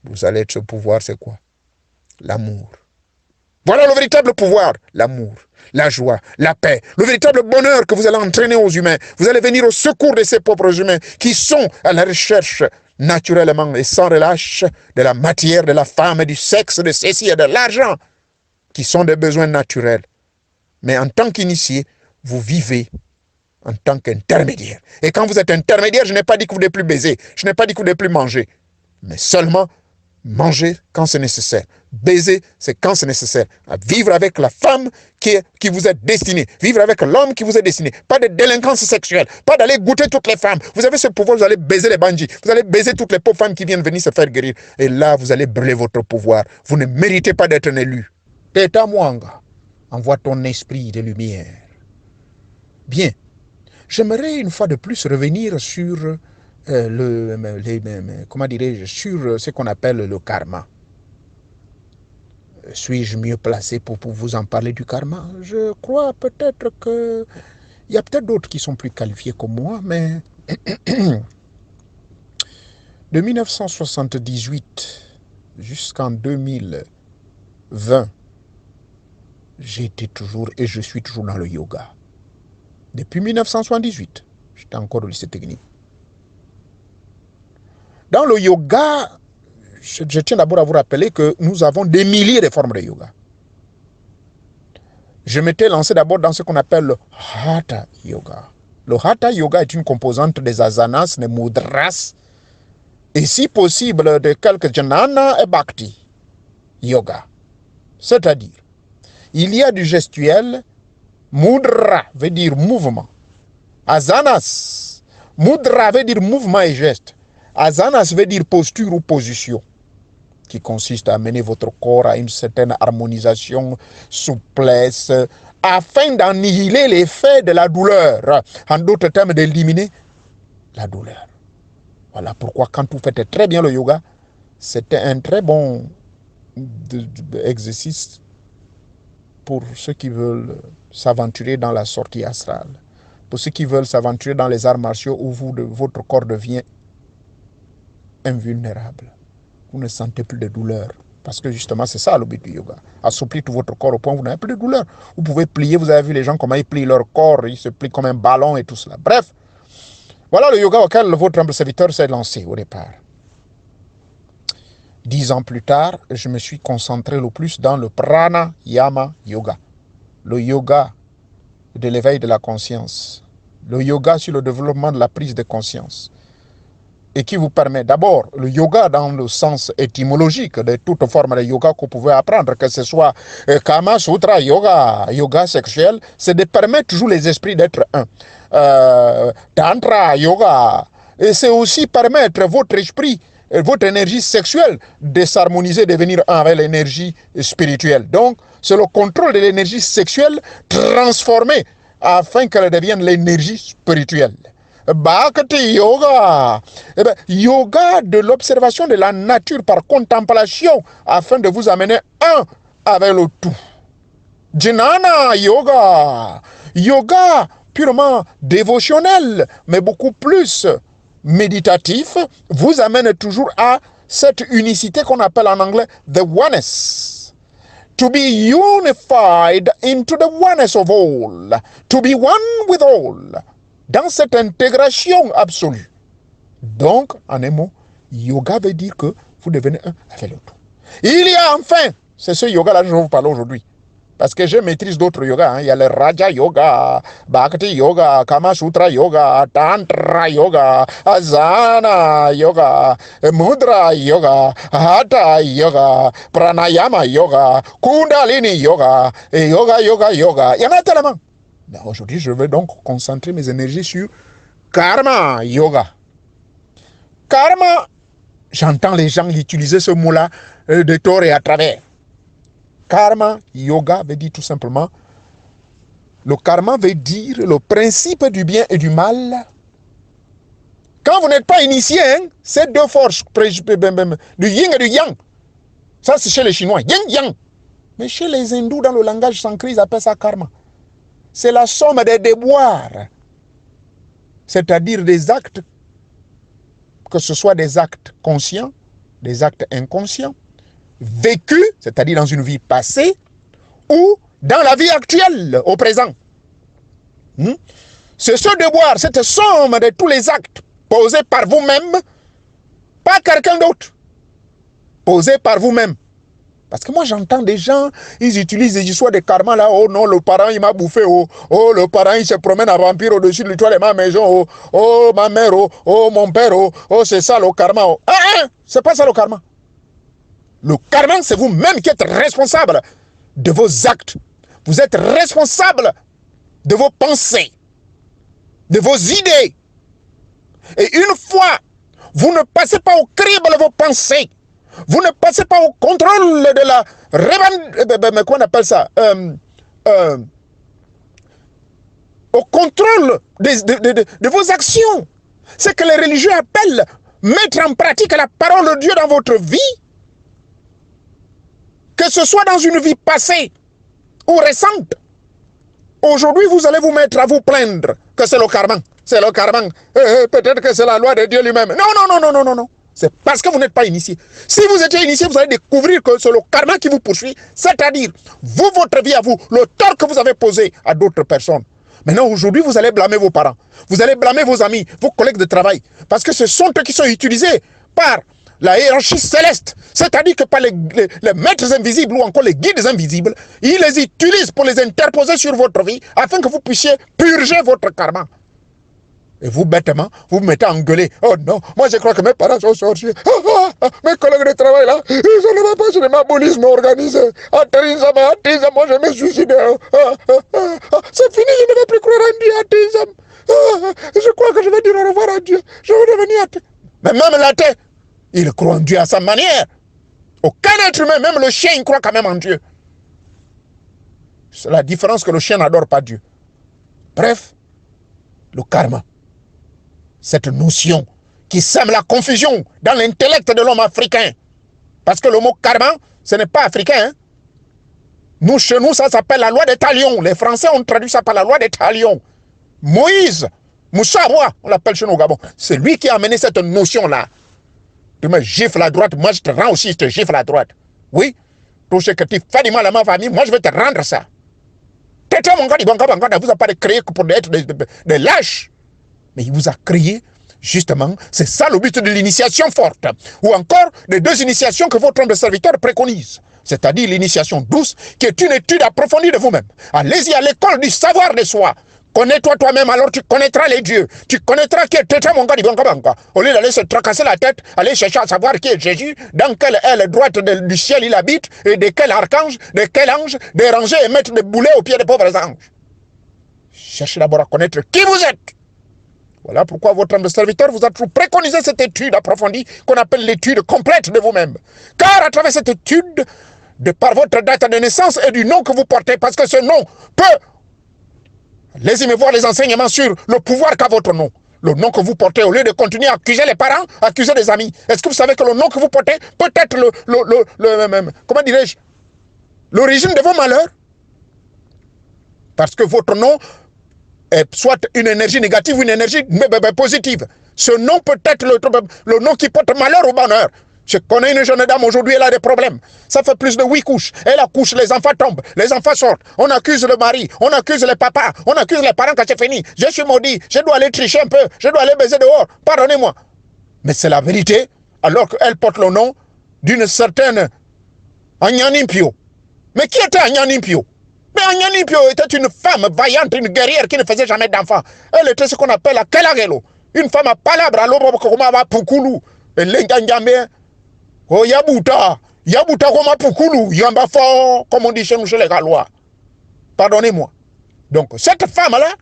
[SPEAKER 1] vous allez être ce pouvoir, c'est quoi? L'amour. Voilà le véritable pouvoir, l'amour, la joie, la paix, le véritable bonheur que vous allez entraîner aux humains. Vous allez venir au secours de ces pauvres humains qui sont à la recherche naturellement et sans relâche de la matière, de la femme, du sexe, de ceci et de l'argent, qui sont des besoins naturels. Mais en tant qu'initié, vous vivez en tant qu'intermédiaire. Et quand vous êtes intermédiaire, je n'ai pas dit que vous ne devez plus baiser, je n'ai pas dit que vous ne devez plus manger, mais seulement manger quand c'est nécessaire. Baiser, c'est quand c'est nécessaire. À vivre avec la femme qui vous est destinée. Vivre avec l'homme qui vous est destiné. Pas de délinquance sexuelle. Pas d'aller goûter toutes les femmes. Vous avez ce pouvoir, vous allez baiser les bandits. Vous allez baiser toutes les pauvres femmes qui viennent venir se faire guérir. Et là, vous allez brûler votre pouvoir. Vous ne méritez pas d'être un élu. Teta Mwanga, envoie ton esprit de lumière. Bien. J'aimerais une fois de plus revenir sur comment dirais-je, sur ce qu'on appelle le karma. Suis-je mieux placé pour vous en parler du karma? Je crois peut-être que il y a peut-être d'autres qui sont plus qualifiés que moi, mais de 1978 jusqu'en 2020, j'ai été toujours et je suis toujours dans le yoga. Depuis 1978, j'étais encore au lycée technique. Dans le yoga, je tiens d'abord à vous rappeler que nous avons des milliers de formes de yoga. Je m'étais lancé d'abord dans ce qu'on appelle le Hatha Yoga. Le Hatha Yoga est une composante des asanas, des mudras, et si possible de quelques jnana et bhakti yoga. C'est-à-dire, il y a du gestuel, mudra veut dire mouvement, asanas, mudra veut dire mouvement et geste, asanas veut dire posture ou position, qui consiste à amener votre corps à une certaine harmonisation, souplesse, afin d'annihiler l'effet de la douleur. En d'autres termes, d'éliminer la douleur. Voilà pourquoi quand vous faites très bien le yoga, c'est un très bon exercice pour ceux qui veulent s'aventurer dans la sortie astrale. Pour ceux qui veulent s'aventurer dans les arts martiaux où votre corps devient invulnérable. Vous ne sentez plus de douleur. Parce que justement, c'est ça le but du yoga. Assouplir tout votre corps au point où vous n'avez plus de douleur. Vous pouvez plier, vous avez vu les gens comment ils plient leur corps, ils se plient comme un ballon et tout cela. Bref, voilà le yoga auquel votre humble serviteur s'est lancé au départ. 10 ans plus tard, je me suis concentré le plus dans le pranayama yoga. Le yoga de l'éveil de la conscience. Le yoga sur le développement de la prise de conscience. Et qui vous permet d'abord le yoga dans le sens étymologique de toute forme de yoga que vous pouvez apprendre, que ce soit Kama Sutra, yoga sexuel, c'est de permettre toujours les esprits d'être un. Tantra, yoga, et c'est aussi permettre votre esprit, votre énergie sexuelle de s'harmoniser, de devenir un avec l'énergie spirituelle. Donc, c'est le contrôle de l'énergie sexuelle transformée afin qu'elle devienne l'énergie spirituelle. Bhakti Yoga. Eh bien, yoga de l'observation de la nature par contemplation afin de vous amener un avec le tout. Jnana Yoga. Yoga purement dévotionnel, mais beaucoup plus méditatif, vous amène toujours à cette unicité qu'on appelle en anglais the oneness. To be unified into the oneness of all. To be one with all. Dans cette intégration absolue. Donc, en un mot, yoga veut dire que vous devenez un avec l'autre. Il y a enfin, c'est ce yoga-là que je vais vous parler aujourd'hui, Parce que je maîtrise d'autres yogas. Hein. Il y a le Raja Yoga, Bhakti Yoga, Kama Sutra Yoga, Tantra Yoga, Asana Yoga, Mudra Yoga, Hatha Yoga, Pranayama Yoga, Kundalini Yoga, et Yoga. Il y en a tellement. Mais aujourd'hui, je vais donc concentrer mes énergies sur Karma Yoga. Karma, j'entends les gens utiliser ce mot-là de tort et à travers. Karma Yoga veut dire tout simplement, le karma veut dire le principe du bien et du mal. Quand vous n'êtes pas initié, hein, ces deux forces, du yin et du yang, ça c'est chez les Chinois, yin yang. Mais chez les hindous, dans le langage sanskrit, ils appellent ça karma. C'est la somme des déboires, c'est-à-dire des actes, que ce soit des actes conscients, des actes inconscients, vécu, c'est-à-dire dans une vie passée, ou dans la vie actuelle, au présent. C'est ce devoir, cette somme de tous les actes posés par vous-même, pas quelqu'un d'autre, posés par vous-même. Parce que moi j'entends des gens, ils utilisent des histoires de karma là, oh non, le parent il m'a bouffé, oh le parent il se promène à vampire au-dessus de l'étoile de ma maison, oh ma mère, oh mon père, oh c'est ça le karma. Oh. C'est pas ça le karma. Le karma, c'est vous-même qui êtes responsable de vos actes. Vous êtes responsable de vos pensées, de vos idées. Et une fois, vous ne passez pas au crible de vos pensées, vous ne passez pas au contrôle de la... Comment on appelle ça au contrôle de vos actions. C'est que les religieux appellent mettre en pratique la parole de Dieu dans votre vie. Que ce soit dans une vie passée ou récente. Aujourd'hui, vous allez vous mettre à vous plaindre que c'est le karma. C'est le karma. Peut-être que c'est la loi de Dieu lui-même. Non. C'est parce que vous n'êtes pas initié. Si vous étiez initié, vous allez découvrir que c'est le karma qui vous poursuit. C'est-à-dire, vous, votre vie à vous, le tort que vous avez posé à d'autres personnes. Maintenant, aujourd'hui, vous allez blâmer vos parents. Vous allez blâmer vos amis, vos collègues de travail. Parce que ce sont eux qui sont utilisés par la hiérarchie céleste, c'est-à-dire que par les maîtres invisibles ou encore les guides invisibles, ils les utilisent pour les interposer sur votre vie afin que vous puissiez purger votre karma. Et vous, bêtement, vous mettez à engueuler. Oh non, moi je crois que mes parents sont sorciers. Mes collègues de travail là, ils ne vont pas sur le mabolisme organisé. Moi je me suicide. C'est fini, je ne vais plus croire en Dieu, athéisme. Je crois que je vais dire au revoir à Dieu. Je vais devenir athée. Mais même l'athée, il croit en Dieu à sa manière. Aucun être humain, même le chien, il croit quand même en Dieu. C'est la différence que le chien n'adore pas Dieu. Bref, le karma, cette notion qui sème la confusion dans l'intellect de l'homme africain. Parce que le mot karma, ce n'est pas africain. Hein? Nous, chez nous, ça s'appelle la loi des talions. Les Français ont traduit ça par la loi des talions. Moïse, Moussaoua, on l'appelle chez nous au Gabon. C'est lui qui a amené cette notion-là. Tu me gifles à droite, moi je te rends aussi, je te gifle à droite. Oui, tout ce que tu fais du mal à ma famille, moi je vais te rendre ça. Vous n'a pas créé pour être des lâches. Mais il vous a créé, justement, c'est ça le but de l'initiation forte. Ou encore, les deux initiations que votre homme de serviteur préconise. C'est-à-dire l'initiation douce, qui est une étude approfondie de vous-même. Allez-y à l'école du savoir de soi. Connais-toi toi-même, alors tu connaîtras les dieux. Tu connaîtras qui est Tétra Mongadi Banka. Au lieu d'aller se tracasser la tête, aller chercher à savoir qui est Jésus, dans quelle aile droite du ciel il habite, et de quel archange, de quel ange, déranger et mettre des boulets aux pieds des pauvres anges. Cherchez d'abord à connaître qui vous êtes. Voilà pourquoi votre homme de serviteur vous a toujours préconisé cette étude approfondie qu'on appelle l'étude complète de vous-même. Car à travers cette étude, de par votre date de naissance et du nom que vous portez, parce que ce nom peut... Laissez-moi voir les enseignements sur le pouvoir qu'a votre nom. Le nom que vous portez, au lieu de continuer à accuser les parents, accuser les amis. Est-ce que vous savez que le nom que vous portez peut être comment dirais-je, l'origine de vos malheurs? Parce que votre nom est soit une énergie négative ou une énergie positive. Ce nom peut être le nom qui porte malheur ou bonheur. Je connais une jeune dame aujourd'hui, elle a des problèmes. Ça fait plus de 8 couches. Elle accouche, les enfants tombent, les enfants sortent. On accuse le mari, on accuse les papas, on accuse les parents quand c'est fini. Je suis maudit, je dois aller tricher un peu, je dois aller baiser dehors. Pardonnez-moi. Mais c'est la vérité, alors qu'elle porte le nom d'une certaine Agnanimpio. Mais qui était Agnanimpio? Nyani Pio était une femme vaillante, une guerrière qui ne faisait jamais d'enfant. Elle était ce qu'on appelle la Kelagelo. Une femme à palabre, à l'obo Koma Pukulu. Et l'Engangambe. Oh Yabuta. Yabuta Koma Pukulu. Yamba fort, comme on dit chez nous, chez les Galois. Pardonnez-moi. Donc, cette femme-là,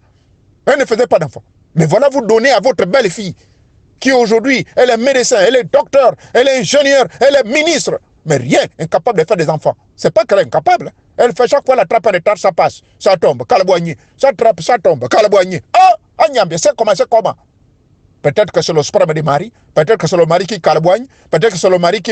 [SPEAKER 1] elle ne faisait pas d'enfant. Mais voilà, vous donnez à votre belle fille, qui aujourd'hui, elle est médecin, elle est docteur, elle est ingénieure, elle est ministre, mais rien, incapable de faire des enfants. C'est pas qu'elle est incapable. Elle fait chaque fois la trappe en retard, ça passe, ça tombe, calaboigné, ça trappe, ça tombe, calaboigné. Oh, Agnambia, c'est comment, c'est comment. Peut-être que c'est le sperme des maris, peut-être que c'est le mari qui calboigne, peut-être que c'est le mari qui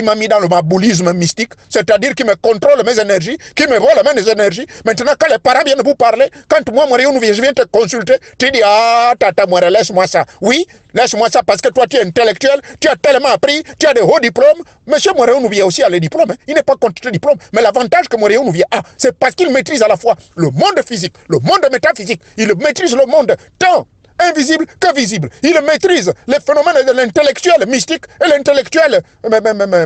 [SPEAKER 1] m'a mis dans le maboulisme mystique, c'est-à-dire qui me contrôle mes énergies, qui me vole mes énergies. Maintenant, quand les parents viennent vous parler, quand moi, je viens te consulter, tu dis, ah, tata, moi, laisse-moi ça. Oui, laisse-moi ça parce que toi, tu es intellectuel, tu as tellement appris, tu as des hauts diplômes. Monsieur Moréon aussi a les diplômes, hein. Il n'est pas contre les diplômes, mais l'avantage que Moréon a, c'est parce qu'il maîtrise à la fois le monde physique, le monde métaphysique, il maîtrise le monde tant invisible que visible. Il maîtrise les phénomènes de l'intellectuel mystique et l'intellectuel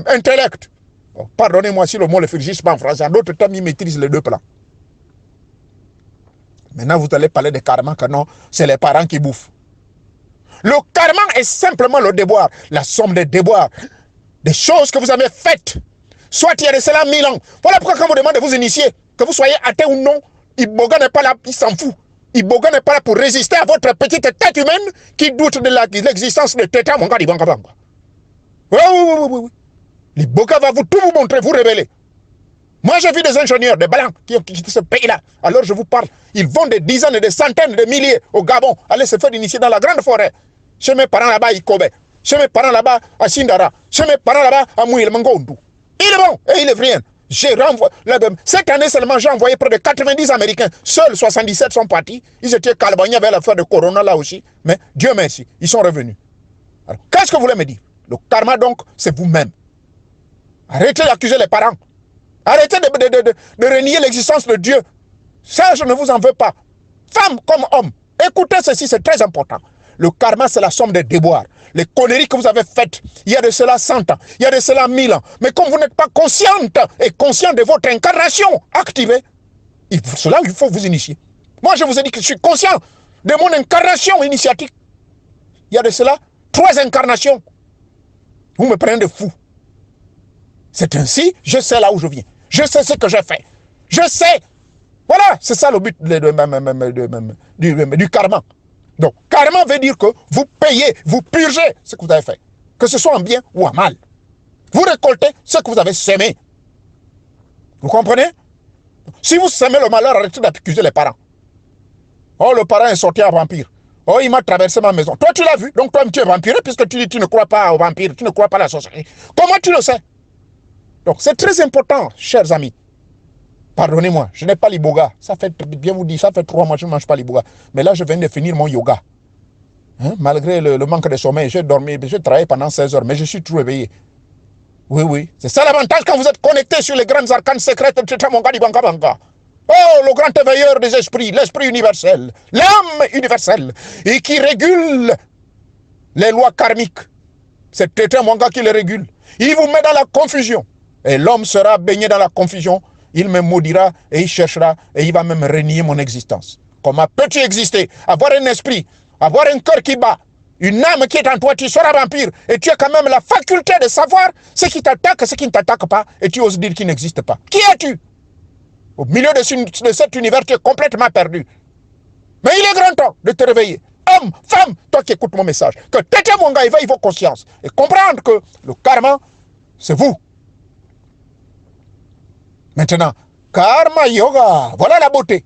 [SPEAKER 1] intellect. Oh, pardonnez-moi si le mot ne figure pas en français. En d'autres termes, il maîtrise les deux plans. Maintenant, vous allez parler de karma, que non, c'est les parents qui bouffent. Le karma est simplement le déboire, la somme des déboires, des choses que vous avez faites. Soit il y a de cela 1000 ans. Voilà pourquoi quand vous demandez de vous initier, que vous soyez athée ou non, Iboga n'est pas là, il s'en fout. Iboga n'est pas là pour résister à votre petite tête humaine qui doute de l'existence de Teta Monga Ibanga Banga. Oui. L'Iboga va tout vous montrer, vous révéler. Moi, j'ai vu des ingénieurs, des blancs qui quittent ce pays-là. Alors, je vous parle. Ils vont des dizaines, des centaines de milliers au Gabon, aller se faire initier dans la grande forêt. Chez mes parents là-bas, à Ikobe. Chez mes parents là-bas, à Sindara. Chez mes parents là-bas, à Mouil Mangondu. Il est bon et il est vrai. Cette année seulement, j'ai envoyé près de 90 Américains. Seuls 77 sont partis. Ils étaient calbagnés avec l'affaire de Corona là aussi. Mais Dieu merci, ils sont revenus. Alors, qu'est-ce que vous voulez me dire? Le karma, donc, c'est vous-même. Arrêtez d'accuser les parents. Arrêtez de renier l'existence de Dieu. Ça, je ne vous en veux pas. Femme comme homme, écoutez ceci, c'est très important. Le karma, c'est la somme des déboires. Les conneries que vous avez faites, il y a de cela 100 ans, il y a de cela 1000 ans. Mais comme vous n'êtes pas consciente et conscient de votre incarnation activée, cela, il faut vous initier. Moi, je vous ai dit que je suis conscient de mon incarnation initiatique. Il y a de cela 3 incarnations. Vous me prenez de fou. C'est ainsi, je sais là où je viens. Je sais ce que j'ai fait. Je sais. Voilà, c'est ça le but du karma. Donc, karma veut dire que vous payez, vous purgez ce que vous avez fait. Que ce soit en bien ou en mal. Vous récoltez ce que vous avez semé. Vous comprenez? Si vous semez le malheur, arrêtez d'accuser les parents. Oh, le parent est sorti en vampire. Oh, il m'a traversé ma maison. Toi, tu l'as vu. Donc, toi, tu es vampiré puisque tu ne crois pas aux vampires. Tu ne crois pas à la sorcellerie. Comment tu le sais? Donc, c'est très important, chers amis. Pardonnez-moi, je n'ai pas l'iboga. Ça fait, bien vous dire, ça fait 3 mois que je ne mange pas l'iboga. Mais là, je viens de finir mon yoga. Hein? Malgré le manque de sommeil, j'ai dormi, j'ai travaillé pendant 16 heures, mais je suis tout réveillé. Oui. C'est ça l'avantage quand vous êtes connecté sur les grandes arcanes secrètes de Tchamonga Banga Banga. Oh, le grand éveilleur des esprits, l'esprit universel, l'âme universelle, et qui régule les lois karmiques. C'est Tchamonga qui les régule. Il vous met dans la confusion. Et l'homme sera baigné dans la confusion. Il me maudira et il cherchera et il va même renier mon existence. Comment peux-tu exister? Avoir un esprit, avoir un cœur qui bat, une âme qui est en toi, tu seras vampire et tu as quand même la faculté de savoir ce qui t'attaque, ce qui ne t'attaque pas et tu oses dire qu'il n'existe pas. Qui es-tu? Au milieu de cet univers qui est complètement perdu. Mais il est grand temps de te réveiller. Homme, femme, toi qui écoutes mon message, que Tete Monga éveille vos consciences et comprendre que le karma, c'est vous. Maintenant, karma yoga, voilà la beauté.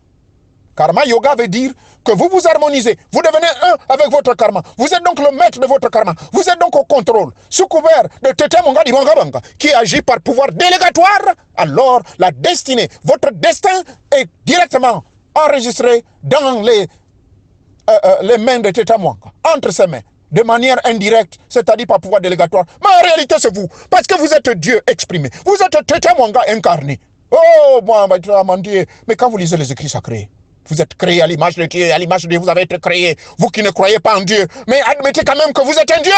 [SPEAKER 1] Karma yoga veut dire que vous vous harmonisez, vous devenez un avec votre karma. Vous êtes donc le maître de votre karma. Vous êtes donc au contrôle, sous couvert de Tete Monga Dibanga Banga, qui agit par pouvoir délégatoire. Alors, la destinée, votre destin est directement enregistré dans les mains de Tete Monga, entre ses mains. De manière indirecte, c'est-à-dire par pouvoir délégatoire. Mais en réalité, c'est vous. Parce que vous êtes Dieu exprimé. Vous êtes Tete Monga incarné. Oh, moi, mon Dieu. Mais quand vous lisez les écrits sacrés, vous êtes créé à l'image de Dieu, à l'image de Dieu, vous avez été créé. Vous qui ne croyez pas en Dieu, mais admettez quand même que vous êtes un Dieu.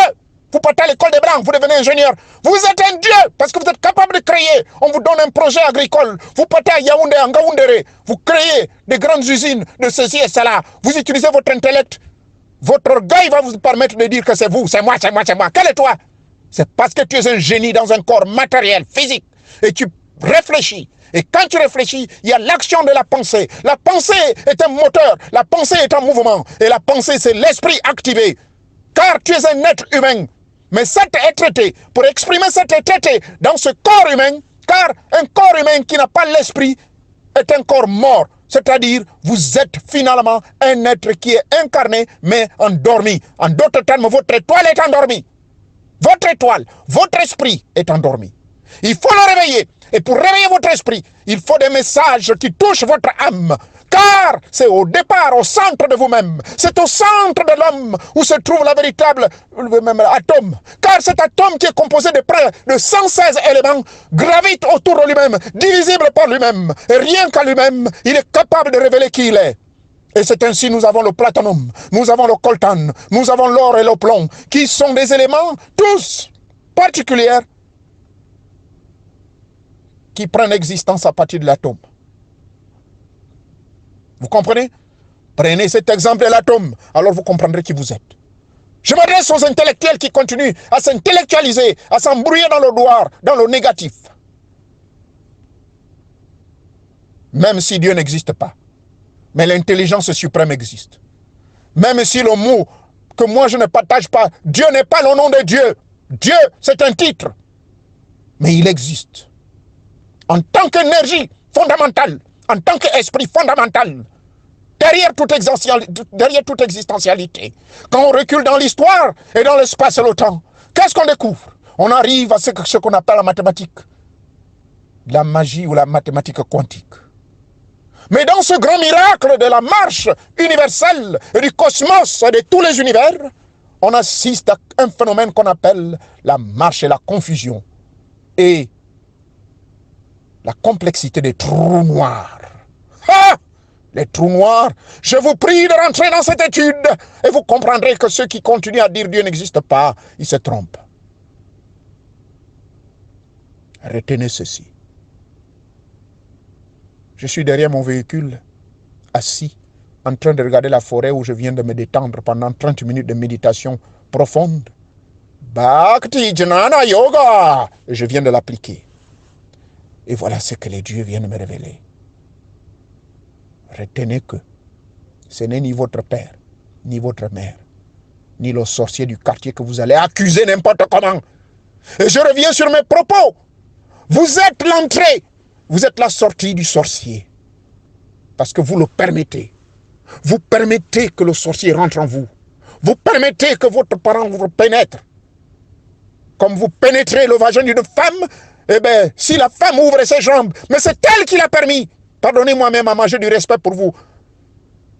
[SPEAKER 1] Vous partez à l'école des Blancs, vous devenez ingénieur. Vous êtes un dieu parce que vous êtes capable de créer. On vous donne un projet agricole. Vous partez à Yaoundé, en Gaoundéré. Vous créez des grandes usines de ceci et cela. Vous utilisez votre intellect. Votre orgueil va vous permettre de dire que c'est vous, c'est moi, c'est moi, c'est moi. Quel est toi? C'est parce que tu es un génie dans un corps matériel, physique. Et tu réfléchis. Et quand tu réfléchis, il y a l'action de la pensée. La pensée est un moteur. La pensée est un mouvement. Et la pensée, c'est l'esprit activé. Car tu es un être humain. Mais cet être-té, pour exprimer cet être-té dans ce corps humain, car un corps humain qui n'a pas l'esprit est un corps mort. C'est-à-dire, vous êtes finalement un être qui est incarné, mais endormi. En d'autres termes, votre étoile est endormie. Votre étoile, votre esprit est endormi. Il faut le réveiller. Et pour réveiller votre esprit, il faut des messages qui touchent votre âme. Car c'est au départ, au centre de vous-même. C'est au centre de l'homme où se trouve la véritable atome. Car cet atome qui est composé de près de 116 éléments gravite autour de lui-même, divisible par lui-même. Et rien qu'à lui-même, il est capable de révéler qui il est. Et c'est ainsi nous avons le platinum, nous avons le coltan, nous avons l'or et le plomb, qui sont des éléments tous particuliers qui prennent existence à partir de l'atome. Vous comprenez? Prenez cet exemple de l'atome, alors vous comprendrez qui vous êtes. Je m'adresse aux intellectuels qui continuent à s'intellectualiser, à s'embrouiller dans le noir, dans le négatif. Même si Dieu n'existe pas. Mais l'intelligence suprême existe. Même si le mot que moi je ne partage pas, Dieu n'est pas le nom de Dieu. Dieu, c'est un titre. Mais il existe. En tant qu'énergie fondamentale, en tant qu'esprit fondamental, derrière toute existentialité. Quand on recule dans l'histoire et dans l'espace et le temps, qu'est-ce qu'on découvre? On arrive à ce qu'on appelle la mathématique. La magie ou la mathématique quantique. Mais dans ce grand miracle de la marche universelle et du cosmos et de tous les univers, on assiste à un phénomène qu'on appelle la marche et la confusion et la complexité des trous noirs. Ah! Les trous noirs, je vous prie de rentrer dans cette étude et vous comprendrez que ceux qui continuent à dire Dieu n'existe pas, ils se trompent. Retenez ceci. Je suis derrière mon véhicule, assis, en train de regarder la forêt où je viens de me détendre pendant 30 minutes de méditation profonde. Bhakti Jnana Yoga. Et je viens de l'appliquer. Et voilà ce que les dieux viennent me révéler. Retenez que ce n'est ni votre père, ni votre mère, ni le sorcier du quartier que vous allez accuser n'importe comment. Et je reviens sur mes propos. Vous êtes l'entrée. Vous êtes la sortie du sorcier. Parce que vous le permettez. Vous permettez que le sorcier rentre en vous. Vous permettez que votre parent vous pénètre. Comme vous pénétrez le vagin d'une femme, eh bien, si la femme ouvre ses jambes, mais c'est elle qui l'a permis. Pardonnez-moi même à manger du respect pour vous.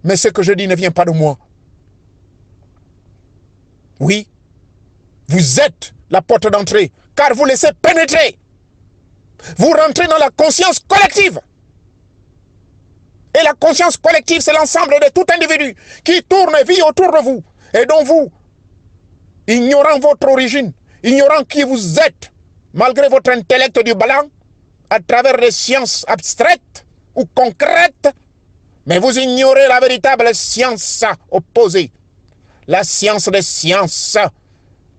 [SPEAKER 1] Mais ce que je dis ne vient pas de moi. Oui, vous êtes la porte d'entrée, car vous laissez pénétrer. Vous rentrez dans la conscience collective. Et la conscience collective, c'est l'ensemble de tout individu qui tourne et vit autour de vous. Et dont vous, ignorant votre origine, ignorant qui vous êtes, malgré votre intellect du blanc, à travers les sciences abstraites ou concrètes, mais vous ignorez la véritable science opposée. La science des sciences,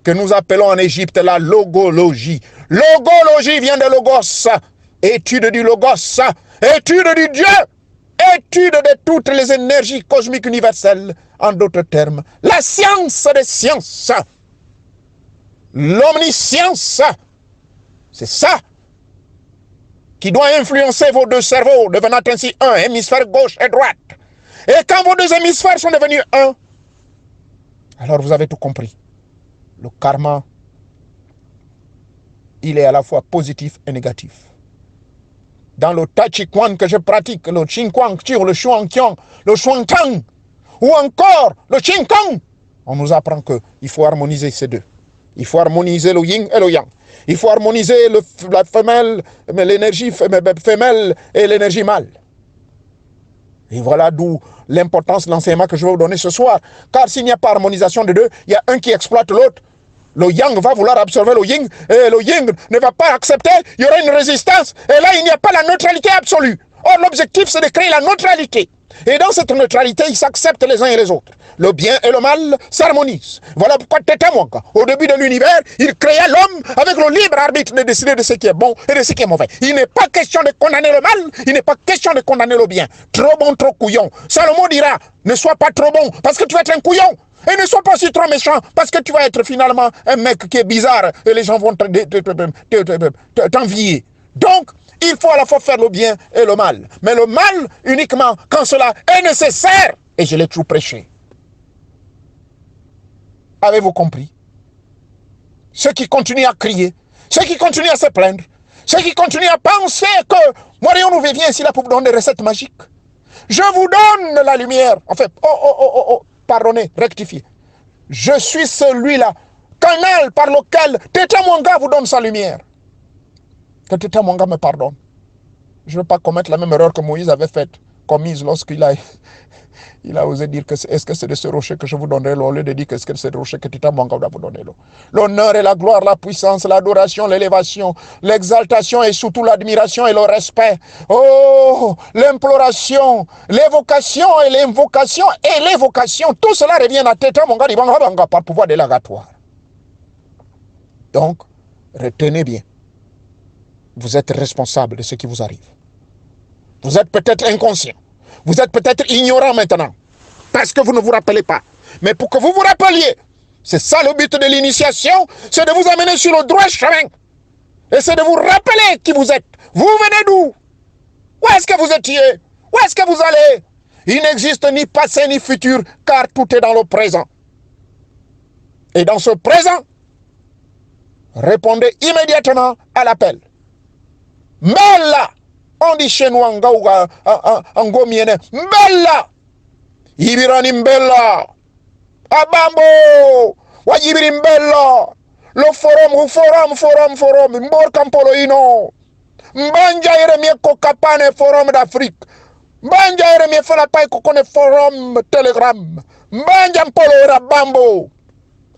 [SPEAKER 1] que nous appelons en Égypte la logologie. Logologie vient de logos, étude du logos, étude du Dieu, étude de toutes les énergies cosmiques universelles. En d'autres termes, la science des sciences, l'omniscience, c'est ça qui doit influencer vos deux cerveaux, devenant ainsi un, hémisphère gauche et droite. Et quand vos deux hémisphères sont devenus un, alors vous avez tout compris. Le karma, il est à la fois positif et négatif. Dans le Tai Chi Quan que je pratique, le Ching Kwang Chir, le Shuang Qiang, le Shuang Tang, ou encore le Ching Kong, on nous apprend qu'il faut harmoniser ces deux. Il faut harmoniser le yin et le yang. Il faut harmoniser la femelle, l'énergie femelle et l'énergie mâle. Et voilà d'où l'importance de l'enseignement que je vais vous donner ce soir. Car s'il n'y a pas harmonisation des deux, il y a un qui exploite l'autre. Le yang va vouloir absorber le yin, et le yin ne va pas accepter, il y aura une résistance, et là il n'y a pas la neutralité absolue. Or l'objectif c'est de créer la neutralité. Et dans cette neutralité, ils s'acceptent les uns et les autres. Le bien et le mal s'harmonisent. Voilà pourquoi Teta Wangka, au début de l'univers, il créa l'homme avec le libre arbitre de décider de ce qui est bon et de ce qui est mauvais. Il n'est pas question de condamner le mal, il n'est pas question de condamner le bien. Trop bon, trop couillon. Salomon dira, ne sois pas trop bon parce que tu vas être un couillon. Et ne sois pas aussi trop méchant parce que tu vas être finalement un mec qui est bizarre et les gens vont t'envier. Donc, il faut à la fois faire le bien et le mal. Mais le mal uniquement quand cela est nécessaire. Et je l'ai tout prêché. Avez-vous compris? Ceux qui continuent à crier, ceux qui continuent à se plaindre, ceux qui continuent à penser que Morion nous vient ici là pour vous donner des recettes magiques. Je vous donne la lumière. En fait, pardonnez, rectifiez. Je suis celui-là, canal par lequel Teta Mwanga vous donne sa lumière. Que Teta Mwanga me pardonne. Je ne veux pas commettre la même erreur que Moïse avait commise lorsqu'il a osé dire que est-ce que c'est de ce rocher que je vous donnerai l'eau, au lieu de dire que c'est de ce rocher que Teta Mwanga va vous donner l'eau. L'honneur et la gloire, la puissance, l'adoration, l'élévation, l'exaltation et surtout l'admiration et le respect. Oh, l'imploration, l'évocation et l'invocation et l'évocation, tout cela revient à Teta Mwanga Banga par pouvoir délagatoire. Donc, retenez bien, vous êtes responsable de ce qui vous arrive. Vous êtes peut-être inconscient. Vous êtes peut-être ignorant maintenant. Parce que vous ne vous rappelez pas. Mais pour que vous vous rappeliez, c'est ça le but de l'initiation, c'est de vous amener sur le droit chemin. Et c'est de vous rappeler qui vous êtes. Vous venez d'où? Où est-ce que vous étiez? Où est-ce que vous allez? Il n'existe ni passé ni futur, car tout est dans le présent. Et dans ce présent, répondez immédiatement à l'appel. Mbella, on dit chez nous en Gomiene, Mbella, Ibirani Mbella, Abambo, Wajibiri Mbella, le forum, Mbor Campolo Ino, Mbanja Yeremie Kokapane, forum d'Afrique, Mbanja Yeremie Falapai Kokone, forum Telegram, Mbanja Mpolo Rabambo,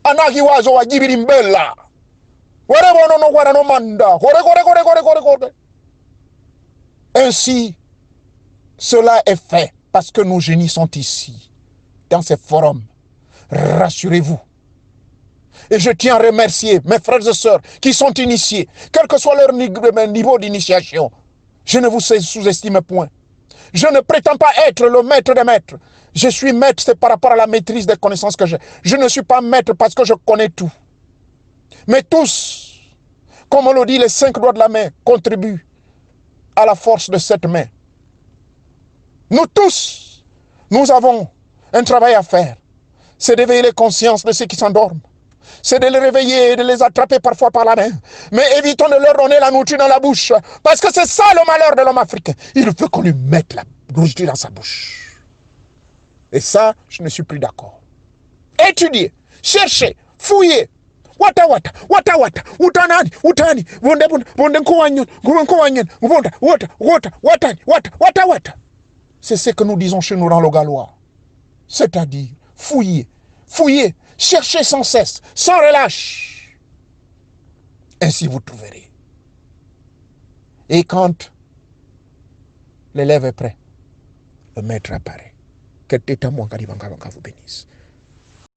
[SPEAKER 1] Anaki Wazo Wajibiri Mbella, ainsi, cela est fait parce que nos génies sont ici, dans ces forums. Rassurez-vous. Et je tiens à remercier mes frères et sœurs qui sont initiés, quel que soit leur niveau d'initiation. Je ne vous sous-estime point. Je ne prétends pas être le maître des maîtres. Je suis maître, c'est par rapport à la maîtrise des connaissances que j'ai. Je ne suis pas maître parce que je connais tout. Mais tous, comme on le dit, les 5 doigts de la main contribuent à la force de cette main. Nous tous, nous avons un travail à faire. C'est d'éveiller les consciences de ceux qui s'endorment. C'est de les réveiller et de les attraper parfois par la main. Mais évitons de leur donner la nourriture dans la bouche. Parce que c'est ça le malheur de l'homme africain. Il veut qu'on lui mette la nourriture dans sa bouche. Et ça, je ne suis plus d'accord. Étudiez, cherchez, fouillez. Utani, c'est ce que nous disons chez nous dans le gallois. C'est-à-dire, fouillez, cherchez sans cesse, sans relâche. Ainsi vous trouverez. Et quand l'élève est prêt, le maître apparaît. Que Teta Mwanga vous bénisse.